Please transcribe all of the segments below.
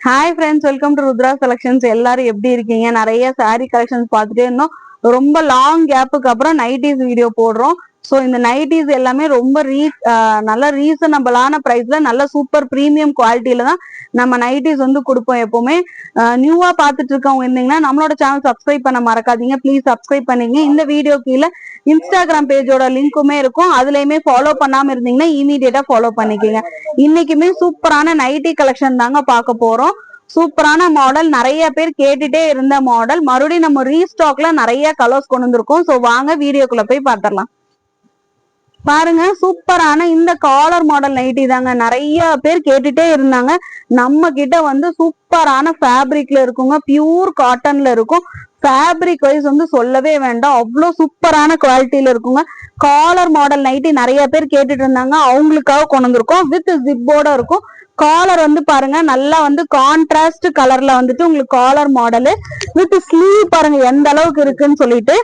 Hi friends, welcome to Rudra selections. எல்லாரும் எப்படி இருக்கீங்க? நிறைய சாரீ கலெக்ஷன்ஸ் பார்த்துட்டே இருந்தோம். ரொம்ப லாங் கேப்புக்கு அப்புறம் நைட்டிஸ் வீடியோ போடுறோம். ஸோ இந்த நைட்டிஸ் எல்லாமே ரொம்ப நல்ல ரீசனபிளான ப்ரைஸ்ல நல்ல சூப்பர் ப்ரீமியம் குவாலிட்டியில தான் நம்ம நைட்டிஸ் வந்து கொடுப்போம். எப்பவுமே நியூவா பார்த்துட்டு இருக்கவங்க இருந்தீங்கன்னா நம்மளோட சேனல் சப்ஸ்கிரைப் பண்ண மறக்காதீங்க. ப்ளீஸ் சப்ஸ்கிரைப் பண்ணிங்க. இந்த வீடியோ கீழே இன்ஸ்டாகிராம் பேஜோட லிங்க்குமே இருக்கும். அதுலயுமே ஃபாலோ பண்ணாம இருந்தீங்கன்னா இமீடியட்டா ஃபாலோ பண்ணிக்கோங்க. இன்னைக்குமே சூப்பரான நைட்டி கலெக்ஷன் தாங்க பார்க்க போறோம். சூப்பரான மாடல், நிறைய பேர் கேட்டுட்டே இருந்த மாடல். மறுபடியும் நம்ம ரீஸ்டாக்ல நிறைய கலர்ஸ் கொண்டு வந்திருக்கோம். ஸோ வாங்க வீடியோக்குள்ள போய் பார்த்துடலாம். பாருங்க, சூப்பரான இந்த காலர் மாடல் நைட்டி தாங்க நிறைய பேர் கேட்டுட்டே இருந்தாங்க. நம்ம கிட்ட வந்து சூப்பரான ஃபேப்ரிக்ல இருக்குங்க, பியூர் காட்டன்ல இருக்கும். ஃபேப்ரிக் வைஸ் வந்து சொல்லவே வேண்டாம், அவ்வளோ சூப்பரான குவாலிட்டியில இருக்குங்க. காலர் மாடல் நைட்டி நிறைய பேர் கேட்டுட்டு இருந்தாங்க, அவங்களுக்காக கொண்டு வந்திருக்கோம். வித் ஜிப்போட இருக்கும். காலர் வந்து பாருங்க, நல்லா வந்து கான்ட்ராஸ்ட் கலர்ல வந்துட்டு உங்களுக்கு காலர் மாடலு வித் ஸ்லீவ் பாருங்க எந்த அளவுக்கு இருக்குன்னு சொல்லிட்டு.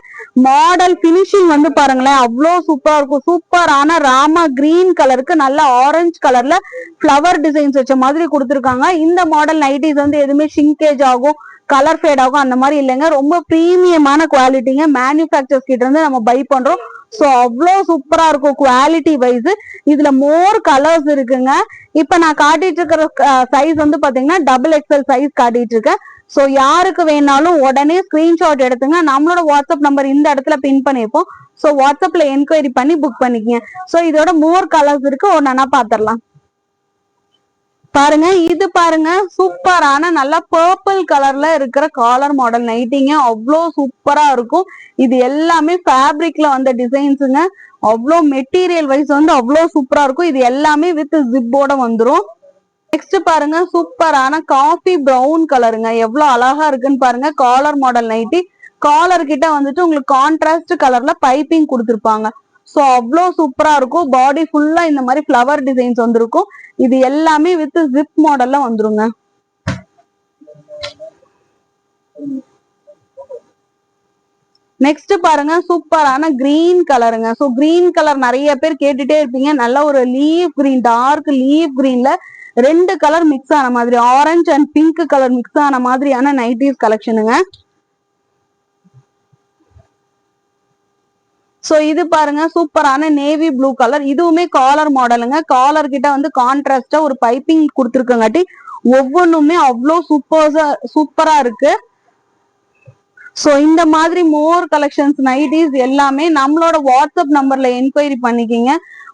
மாடல் பினிஷிங் வந்து பாருங்களேன், அவ்வளோ சூப்பரா இருக்கும். சூப்பரான ராமா கிரீன் கலருக்கு நல்ல ஆரஞ்சு கலர்ல ஃபிளவர் டிசைன்ஸ் வச்ச மாதிரி கொடுத்துருக்காங்க. இந்த மாடல் நைட்டிஸ் வந்து எதுவுமே ஷிங்கேஜ் ஆகும், கலர் ஃபேட் ஆகும் அந்த மாதிரி இல்லைங்க. ரொம்ப பிரீமியமான குவாலிட்டிங்க. மேனுஃபேக்சர்ஸ் கிட்ட இருந்து நம்ம பை பண்றோம். ஸோ அவ்வளோ சூப்பரா இருக்கும் குவாலிட்டி வைஸ். இதுல மோர் கலர்ஸ் இருக்குங்க. இப்ப நான் காட்டிட்டு இருக்கிற சைஸ் வந்து பாத்தீங்கன்னா XXL சைஸ் காட்டிட்டு இருக்கேன். ஸோ யாருக்கு வேணாலும் உடனே ஸ்கிரீன்ஷாட் எடுத்துங்க. நம்மளோட வாட்ஸ்அப் நம்பர் இந்த இடத்துல பின் பண்ணிருப்போம். ஸோ வாட்ஸ்அப்ல என்கொயரி பண்ணி புக் பண்ணிக்கங்க. ஸோ இதோட மோர் கலர்ஸ் இருக்கு, ஒன்னா பாத்திரலாம். பாருங்க, இது பாருங்க சூப்பரான நல்ல பர்பிள் கலர்ல இருக்கிற காலர் மாடல் நைட்டிங்க. அவ்வளோ சூப்பரா இருக்கும். இது எல்லாமே ஃபேப்ரிக்ல வந்த டிசைன்ஸுங்க. அவ்வளோ மெட்டீரியல் வைஸ் வந்து அவ்வளோ சூப்பரா இருக்கும். இது எல்லாமே வித் ஜிப்போட வந்துடும். நெக்ஸ்ட் பாருங்க, சூப்பரான காஃபி பிரவுன் கலருங்க. எவ்வளவு அழகா இருக்குன்னு பாருங்க. Collar model nightie. காலர் கிட்ட வந்துட்டு உங்களுக்கு கான்ட்ராஸ்ட் கலர்ல பைப்பிங் கொடுத்துருப்பாங்க. ஸோ அவ்வளோ சூப்பரா இருக்கும். பாடி ஃபுல்லா இந்த மாதிரி ஃபிளவர் டிசைன்ஸ் வந்துருக்கும். இது எல்லாமே வித் ஜிப் மாடல்ல வந்துருங்க. நெக்ஸ்ட் பாருங்க, சூப்பரான கிரீன் கலருங்க. ஸோ கிரீன் கலர் நிறைய பேர் கேட்டுட்டே இருப்பீங்க. நல்ல ஒரு லீஃப் கிரீன், டார்க் லீஃப் கிரீன்ல ரெண்டு கலர் மிக்ஸ் ஆன மாதிரி, orange and pink colour mix ஆன மாதிரியான நைட்டிஸ் கலெக்ஷனுங்க. சோ இது பாருங்க, சூப்பரான நேவி ப்ளூ கலர். இதுவுமே காலர் மாடலுங்க. காலர் கிட்ட வந்து கான்ட்ராஸ்டா ஒரு பைப்பிங் கொடுத்துருக்கங்காட்டி ஒவ்வொன்றுமே அவ்வளோ சூப்பரா இருக்கு. சோ இந்த மாதிரி மோர் கலெக்ஷன்ஸ் நைட்டிஸ் எல்லாமே நம்மளோட வாட்ஸ்அப் நம்பர்ல என்கொயரி பண்ணிக்கிங்க.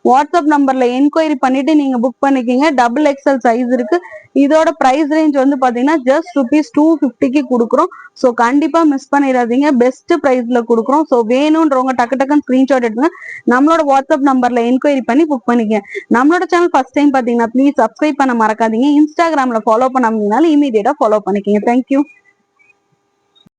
வாட்ஸ்அப் நம்பர்ல என்கொயரி பண்ணிட்டு நீங்க புக் பண்ணிக்கிங்க. XXL சைஸ் இருக்கு. இதோட பிரைஸ் ரேஞ்ச் வந்து பாத்தீங்கன்னா ஜஸ்ட் ₹250க்கு கொடுக்குறோம். ஸோ கண்டிப்பா மிஸ் பண்ணிடாதீங்க, பெஸ்ட் பிரைஸ்ல கொடுக்குறோம். ஸோ வேணும்ன்றவங்க டக்கு டக்குன்னு ஸ்கிரீன்ஷாட் எடுத்துங்க. நம்மளோட வாட்ஸ்அப் நம்பர்ல என்கொயரி பண்ணி புக் பண்ணிக்க. நம்மளோட சேனல் ஃபர்ஸ்ட் டைம் பாத்தீங்கன்னா ப்ளீஸ் சப்ஸ்கிரைப் பண்ண மறக்காதீங்க. இன்ஸ்டாகிராம்ல ஃபாலோ பண்ணாமனாலும் இமீடியட்டா ஃபாலோ பண்ணிக்கங்க. தேங்க்யூ.